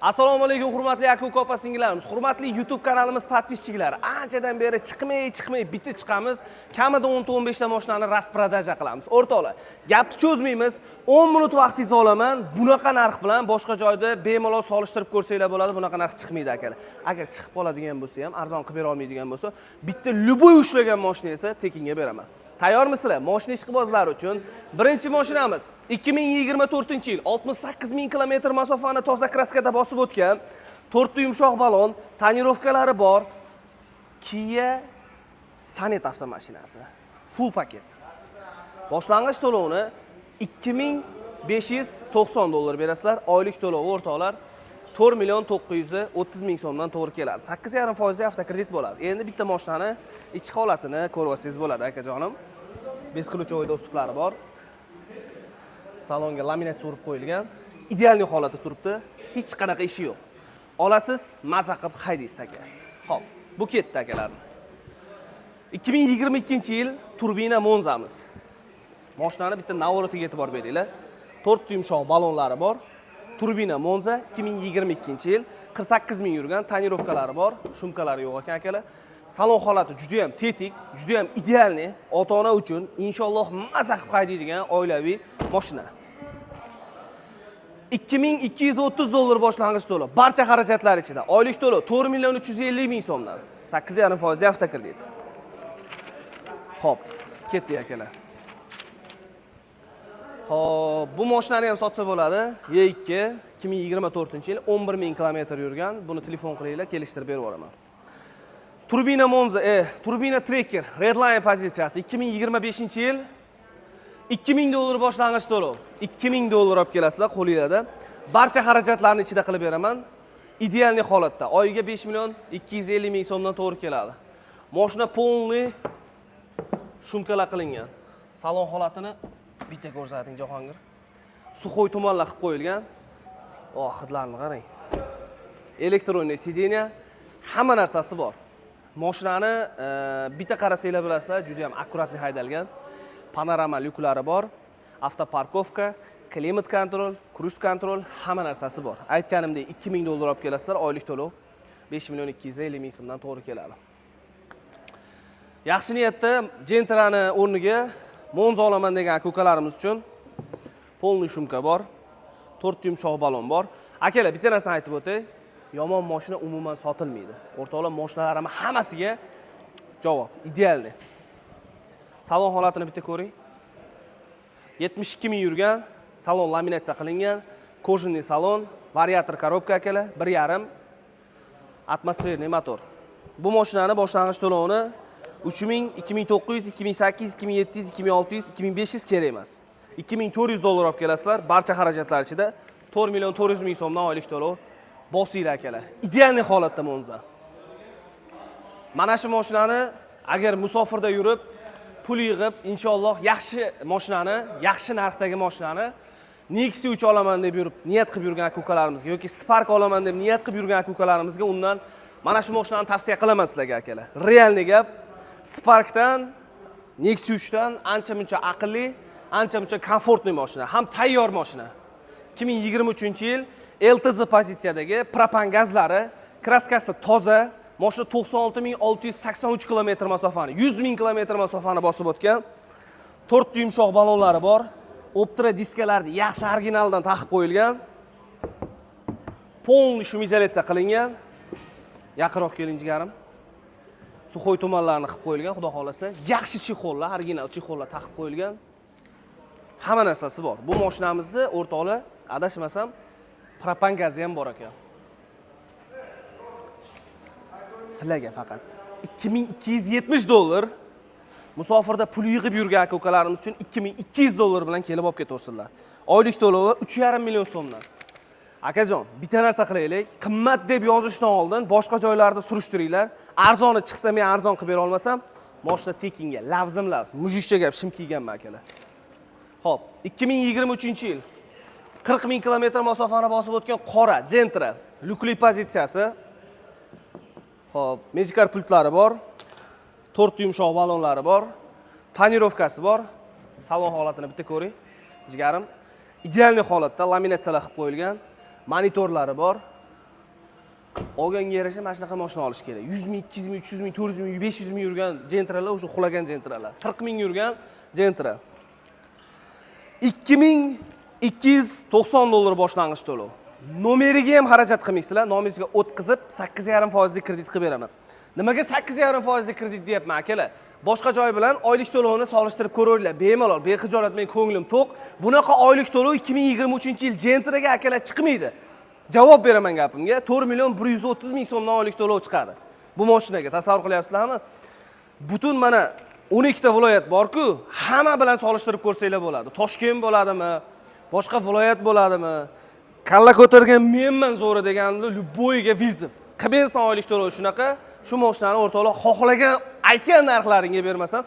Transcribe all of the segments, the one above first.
Assalomu alaykum hurmatli aka opa singillarimiz, hurmatli YouTube kanalimiz podpischilari. Anchadan beri chiqmay bitta chiqamiz. Kamida 10-15 ta mashinani rasprodaja qilamiz. O'rtoqlar, gapni cho'zmaymiz. 10 minut vaqtingizni olaman. Bunaqa narx bilan boshqa joyda bemalol solishtirib ko'rsanglar bo'ladi. Bunaqa narx chiqmaydi akalar. Agar chiqib qoladigan bo'lsa ham, arzon qilib bera olmaydigan bo'lsa, bitta luboy ushlagan mashina esa tekinga beraman. Tayyormisizlar? Mashina ishqibozlari uchun birinchi mashinamiz 2024-yil 68 ming kilometr masofani toza kraskada bosib o'tgan, 4 ta yumshoq balon, tonirovkalari bor Kia Sonet avtomashinasi. Full paket. Boshlang'ich to'lovni 2590 dollar berasizlar. Oylik to'lov o'rtoqlar 4.930 ming so'mdan to'g'ri keladi. 8,5% avtokredit bo'ladi. Endi bitta mashinani ichki holatini ko'rib olsangiz bo'ladi, akajonim. Besqiluvchi do'stuplari bor. Salonga laminat surib qo'yilgan. Ideal holatda turibdi. Hech qanaqa ishi yo'q. Olasiz, maza qilib haydaysiz aka. Xo'p, bu ketdi akalar. 2022-yil turbina Monzamiz. Mashinani bitta navorotiga e'tibor beringlar. 4 ta yumshoq balonlari bor. Turbina Monza 2022-yil 48 ming yurgan, tonirovkalari bor, shumkalari yo'q ekan akalar. Salon holati juda ham tetik, juda ham idealni, ota-ona uchun inshaalloh maza qilib haydaydigan oilaviy mashina. 2230 dollar boshlang'ich to'lov, barcha xarajatlar ichida. Oylik to'lov 4.350 ming so'mdan, 8,5% avtokredit. Xo'p, ketdik akalar. Xo'p, bu mashinani ham sotsa bo'ladi. Y2 2024-yil 11 ming kilometr yurgan. Buni telefon qilinglar, kelishtirib berib yuboraman. Turbina Monza, Turbina Tracker, Redline pozitsiyasi 2025-yil 2000 dollar boshlang'ich to'lov. 2000 dollar olib kelasizlar qo'lingizda. Barcha xarajatlarni ichida qilib beraman. Idealni holatda. Oyiga 5.250 ming so'mdan to'g'ri keladi. Mashina polni shumkalar qilingan. Salon holatini bitta ko'rsating Jahongir. Suxoy tumanlar qilib qo'yilgan. Hidlarni qarang. Elektronli sideniya, hamma narsasi bor. Mashinani bitta qarasanglar bilasizlar, juda ham akkuratli haydalgan. Panorama lyuklari bor, avtoparkovka, klimat kontrol, cruise kontrol, hamma narsasi bor. Aytganimdek 2000 dollar olib kelasizlar, oylik to'lov 5.250 ming so'mdan to'g'ri keladi. Yaxshi niyatda Gentrani o'rniga Monza olaman degan aka-ukalarimiz uchun polni shumka bor, 4 yumshoq balon bor. Akalar, bitta narsani aytib o'tay. Yomon mashina umuman sotilmaydi. O'rtoqlar, mashinalarim hammasiga javob, idealni. Salon holatini bitta ko'ring. 72 ming yurgan, salon laminatsiya qilingan, kojinli salon, variator korobka akalar, 1.5 atmosferli motor. Bu mashinani boshlang'ich to'lovini 3000, 2900, 2800, 2700, 2600, 2500 kerak emas. 2400 dollar olib kelasizlar, barcha xarajatlar ichida 4.400 ming so'mdan oylik to'lov. Bosinglar akalar. Idealni holatda Monza. Mana shu mashinani agar musofirda yurib, pul yig'ib, inshaalloh yaxshi mashinani, yaxshi narxdagi mashinani Nexia 3 olaman deb yurib, niyat qilib yurgan aka-ukalarimizga yoki Spark olaman deb niyat qilib yurgan aka-ukalarimizga undan mana shu mashinani tavsiya qilaman sizlarga akalar. Realni gap, Sparkdan, Nexia 3dan ancha-muncha aqlli, ancha-muncha komfortli mashina, ham tayyor mashina. 2023-yil LTZ pozitsiyadagi propan gazlari, kraskasi toza, mashina 96.683 kilometr masofani, 100 ming kilometr masofani bosib o'tgan. 4 ta yumshoq balonlari bor. Optra diskalarni yaxshi originaldan taqib qo'yilgan. Polni shumizolyatsiya qilingan. Yaqinroq keling jigarim. Suxoy tumanlarini qilib qo'yilgan, xudo xolasa. Yaxshi chexollar, original chexollar taqib qo'yilgan. Hamma narsasi bor. Bu mashinamizni o'rtoqlar, adashmasam, propan gazi ham bor ekan. Sizlarga faqat 2270 dollar musofirda pul yig'ib yurgan aka-ukalarimiz uchun 2200 dollar bilan kelib olib ketaversinlar. Oylik to'lovi 3,5 million so'mdan. Akajon, bitta narsa qilaylik. Qimmat deb yozishdan oldin boshqa joylarda surishtiringlar. Arzoni chiqsa, men arzon qilib bera olmasam, mashina tekinga, lavzim, mujikcha gap shim kiyganman akalar. Xo'p, 2023-yil 40 ming kilometr masofani bosib o'tgan qora Gentra, lyukli pozitsiyasi. Xo'p, mejikar pultlari bor, 4 ta yumshoq balonlari bor, tonirovkasi bor. Salon holatini bitta ko'ring. Jigarim, idealni holatda laminatsiyalar qilib qo'yilgan. Monitorlari bor. Olganga yarasha mana shunaqa mashina olish kerak. 100 ming, 200 ming, 300 ming, 400 ming, 500 ming yurgan Gentra'lar o'sha xulagan Gentra'lar. 40 ming yurgan Gentra. 2290 dollar boshlang'ich to'lov. Nomeriga ham xarajat qilmaysizlar. Nomingizga o'tkazib 8,5% lik kredit qilib beraman. Nimaga 8,5% lik kredit deyapman akalar? Boshqa joy bilan oylik to'lovni solishtirib ko'ringlar. Bemalol, bexijolat, men ko'nglim to'q. Bunaqa oylik to'lov 2023-yil Gentra'ga akalar chiqmaydi. Javob beraman gapimga. 4,130 ming so'mdan oylik to'lov chiqadi. Bu mashinaga tasavvur qilyapsizlarmi? Butun mana 12 ta viloyat bor-ku, hamma bilan solishtirib ko'rsanglar bo'ladi. Toshkent bo'ladimi? Boshqa viloyat bo'ladimi? Kalla ko'targan menman zo'ri deganimda Luboyga vizov. Qilib bersan oylik to'lov shunaqa, shu mashinani o'rtoqlar xohlagan aytgan narxlaringga bermasam,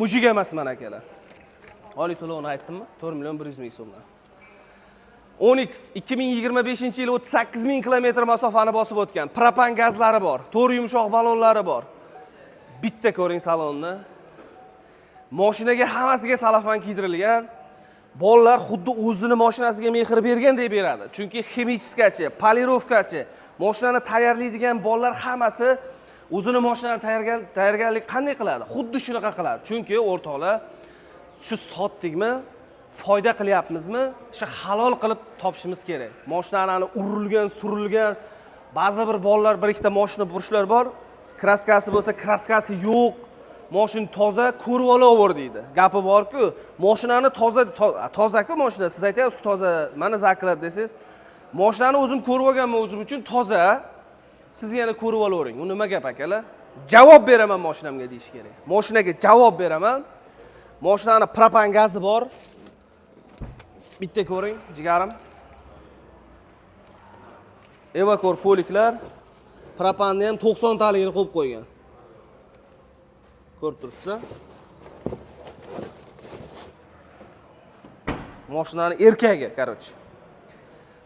mujik emasman akalar. Oylik to'lovni aytdimmi? 4,100 ming so'mdan. Onyx 2025-yil 38 ming kilometr masofani bosib o'tgan. Propan gazlari bor, to'rt yumshoq balonlari bor. Bitta ko'ring salonni. Mashinaga hammasiga salafan kiydirilgan. Bolalar xuddi o'zini mashinasiga mehr bergandek beradi. Chunki ximichskachi, polirovkachi, mashinani tayyorlaydigan bolalar hammasi o'zini mashinani tayyorgarlik qanday qiladi? Xuddi shunaqa qiladi. Chunki o'rtoqlar, shu sotdikmi, foyda qilyapmizmi? Shu halol qilib topishimiz kerak. Mashinani urilgan, surilgan, ba'zi bir bolalar bir ikkita mashina burishlar bor. Kraskasi bo'lsa, kraskasi yo'q. Mashina toza, ko'rib olaver deydi. Gapi bor-ku, mashinani toza-ku mashina. Siz aytayapsiz-ku toza, mana zakilat desiz. Mashinani o'zim ko'rib olganman o'zim uchun toza. Siz yana ko'rib olavering. U nima gap akalar? Javob beraman mashinamga deyish kerak. Mashinaga javob beraman. Mashinani propan gazi bor. Bitta ko'ring, jigarim. Evakor poliklar. Propanni ham 90 taligini qo'yib qo'ygan. Ko'rib turibsiz. Mashinani erkagi, qarochi.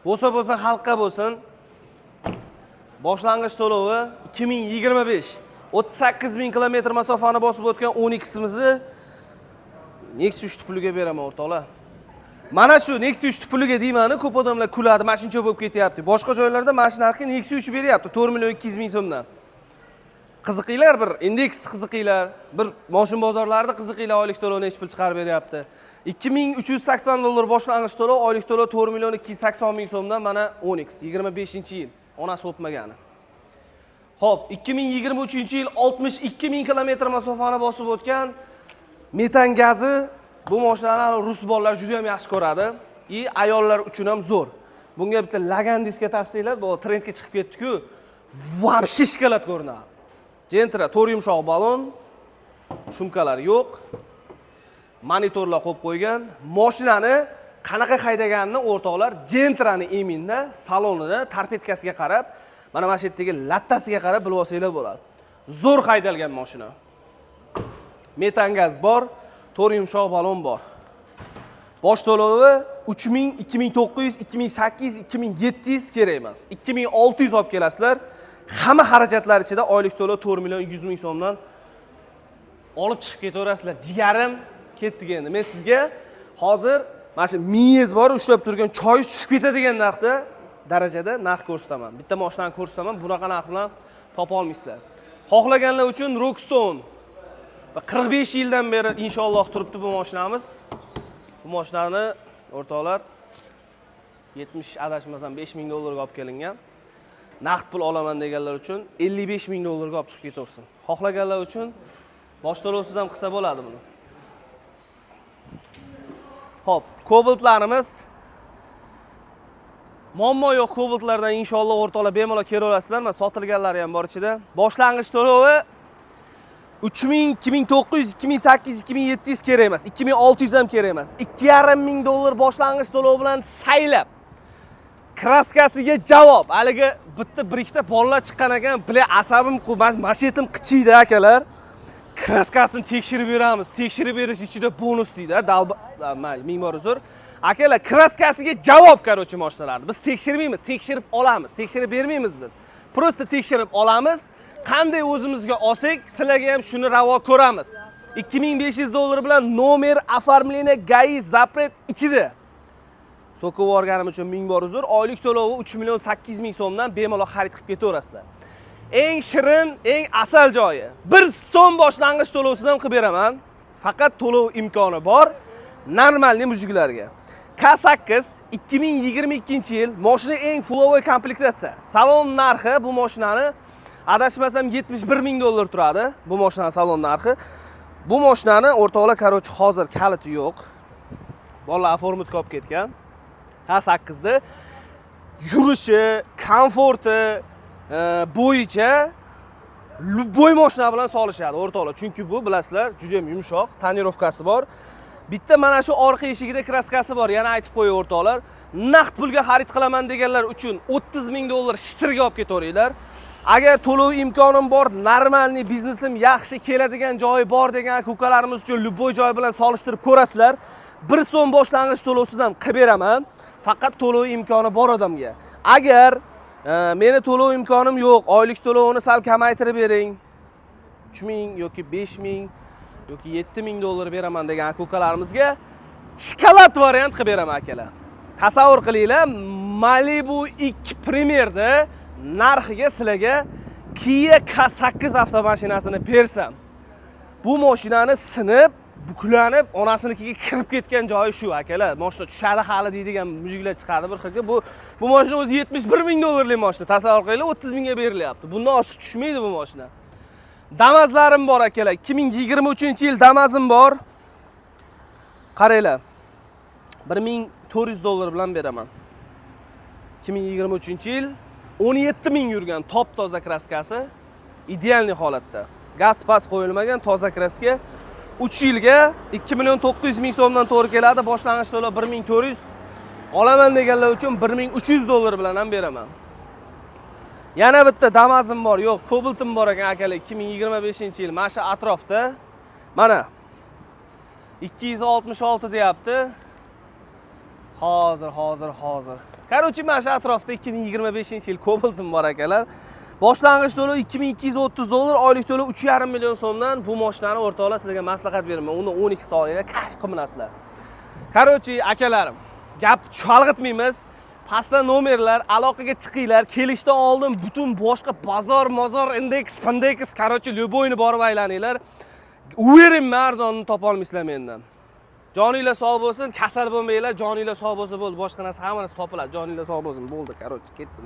Bo'lsa xalqqa bo'lsin. Boshlang'ich to'lovi 2025 38 ming kilometr masofani bosib o'tgan 12'imizni Nexus 3 puliga beraman o'rtoqlar. Mana shu Nexus 3 puliga deyman-ku, ko'p odamlar kuladi, mashincha bo'lib ketyapti. Boshqa joylarda mashina narxi Nexus 3 beryapti, 4,200 ming so'mdan. Qiziqinglar bir indeks qiziqinglar, bir mashina bozorlarida qiziqinglar oylik to'lovni nech pul chiqarib beryapti. 2380 dollar boshlang'ich to'lov, oylik to'lov 4,280 ming so'mdan mana Onyx 25-yil. Onasi o'tmagani. Xo'p, 2023-yil 62 ming kilometr masofani bosib o'tgan metan gazi. Bu mashinani rus bolalar juda ham yaxshi ko'radi. Ayollar uchun ham zo'r. Bunga bitta Lagan diska taqsinglar, bu trendga chiqib ketdi-ku. Вообще shikolat ko'rinadi. Gentra 4 yumshoq balon, shumkalar yo'q. Monitorlar qo'yib qo'ygan. Mashinani qanaqa haydaganini o'rtoqlar Gentrani eminda salonini torpedkasiga qarab, mana shu yerdagi lattasiga qarab bilib olsanglar bo'ladi. Zo'r haydalgan mashina. Metan gaz bor, 4 yumshoq balon bor. Bosh to'lovi 3000, 2900, 2800, 2700 kerak emas. 2600 olib kelasizlar. Hamma xarajatlar ichida oylik to'lov 4,100 ming so'mdan olib chiqib ketaverasizlar. Jigarim ketdik endi. Men sizga hozir mana shu mingiz bor, ushlab turgan choyingiz tushib ketadigan narxda darajada narx ko'rsataman. Bitta mashinani ko'rsataman, bunaqa narx bilan topa olmaysizlar. Xohlaganlar uchun Rockstone 45 yildan beri inshaalloh turibdi bu mashinamiz. Bu mashinani o'rtoqlar 70 adashmasam 5 ming dollarga olib kelingan. Naqd pul olaman deganlar uchun 55 ming dollarga olib chiqib ketaversin. Xohlaganlar uchun bosh to'lovsiz ham qilsa bo'ladi buni. Xo'p, Cobaltlarimiz muammo yo'q, Cobaltlardan inshaalloh o'rtoqlar bemalol kela olasizlar. Mana sotilganlari ham bor ichida. Boshlang'ich to'lovi 3000, 2900, 2800, 2700 kerak emas. 2600 ham kerak emas. 2,5 ming dollar boshlang'ich to'lov bilan saylab kraskasiga javob. Haliga bitta bir ikkita bolalar chiqqan ekan, bile asabim mashinetim qichiydi akalar. Kraskasini tekshirib beramiz. Tekshirib berish ichida bonus deydi. Mayli, ming bor uzr. Akalar, kraskasiga javob qarochi mashinalarni. Biz tekshirmaymiz, tekshirib olamiz. Tekshirib bermaymiz biz. Prosta tekshirib olamiz. Qanday o'zimizga olsak, sizlarga ham shuni ravo ko'ramiz. 2500 dollar bilan nomer оформления GAI zapret ichida. So'kib yuborganim uchun ming bor uzr. Oylik to'lovi 3 million 800 ming so'mdan bemalol xarid qilib ketaverasizlar. Eng shirin, eng asal joyi. 1 so'm boshlang'ich to'lovsiz ham qilib beraman. Faqat to'lov imkoni bor normalniy mujiklarga. K8 2022-yil mashina eng full komplektatsiya. Salon narxi bu mashinani adashmasam 71 ming dollar turadi. Bu mashina salon narxi. Bu mashinani o'rtoqlar, qarochi hozir kaliti yo'q. Bolalar formatga olib ketgan. K8da yurishi, komforti bo'yicha любой mashina bilan solishadi o'rtoqlar. Chunki bu bilasizlar, juda ham yumshoq, tonirovkasi bor. Bitta mana shu orqa eshigida kraskasi bor. Yana aytib qo'yay o'rtoqlar, naqd pulga xarid qilaman deganlar uchun 30 ming dollar shitirga olib ketaveringlar. Agar to'lov imkonim bor, normalniy biznesim yaxshi keladigan joyi bor degan kukalarimiz uchun любой joy bilan solishtirib ko'rasizlar. 1 so'm boshlang'ich to'lovsiz ham qilib beraman. Faqat to'lov imkoni bor odamga. Agar meni to'lov imkonim yo'q, oylik to'lovini sal kamaytirib bering. 3 ming yoki 5 ming yoki 7 ming dollar beraman degan akukalarimizga shokolad variant qilib beraman akalar. Tasavvur qilinglar, Malibu 2 Premier'da narxiga sizlarga Kia K8 avtomashinasini bersam, bu mashinani sinib, buklanib, onasinikiga kirib ketgan joyi shu akalar. Mashina tushadi hali deydigan mujiklar chiqadi bir xilga. Bu mashina o'zi 71 ming dollarlik mashina. Tasavvur qilinglar, 30 mingga berilyapti. Bundan oshiq tushmaydi bu mashina. Damazlarim bor akalar. 2023-yil Damazim bor. Qaranglar. 1400 dollar bilan beraman. 2023-yil 17 ming yurgan top toza kraskasi, idealniy holatda. Gaz pas qo'yilmagan toza kraska. 3 yilga 2 million 900 ming so'mdan to'g'ri keladi. Boshlang'ich to'lov 1400. Olaman deganlar uchun 1300 dollar bilan ham beraman. Yana bitta Damazim bor, yo'q, Cobalt'im bor ekan akalar. 2025-yil mana shu atrofda. Mana 266 deyapti. Hozir. Qarochi mana shu atrofda 2025-yil Cobalt'im bor akalar. Boshlang'ich to'lov 2230 dollar, oylik to'lov 3,5 million so'mdan bu mashinani o'rtoqlar sizlarga maslahat beraman. Uni 12 soatga kayf qilmasizlar. Qarochi akalarim, gap chalg'itmaymiz. Pastda nomerlar, aloqaga chiqinglar. Kelishdan oldin butun boshqa bozor, indeks, pandeks, qarochi любойni borib aylaninglar. Uverimman arzonni topa olmaysizlar mendan. Joninglar sog' bo'lsin, kasal bo'lmanglar, joninglar sog' bo'lsa bo'ldi. Boshqa narsa hammasi topiladi. Joninglar sog' bo'lsin, bo'ldi, qarochi ketdim.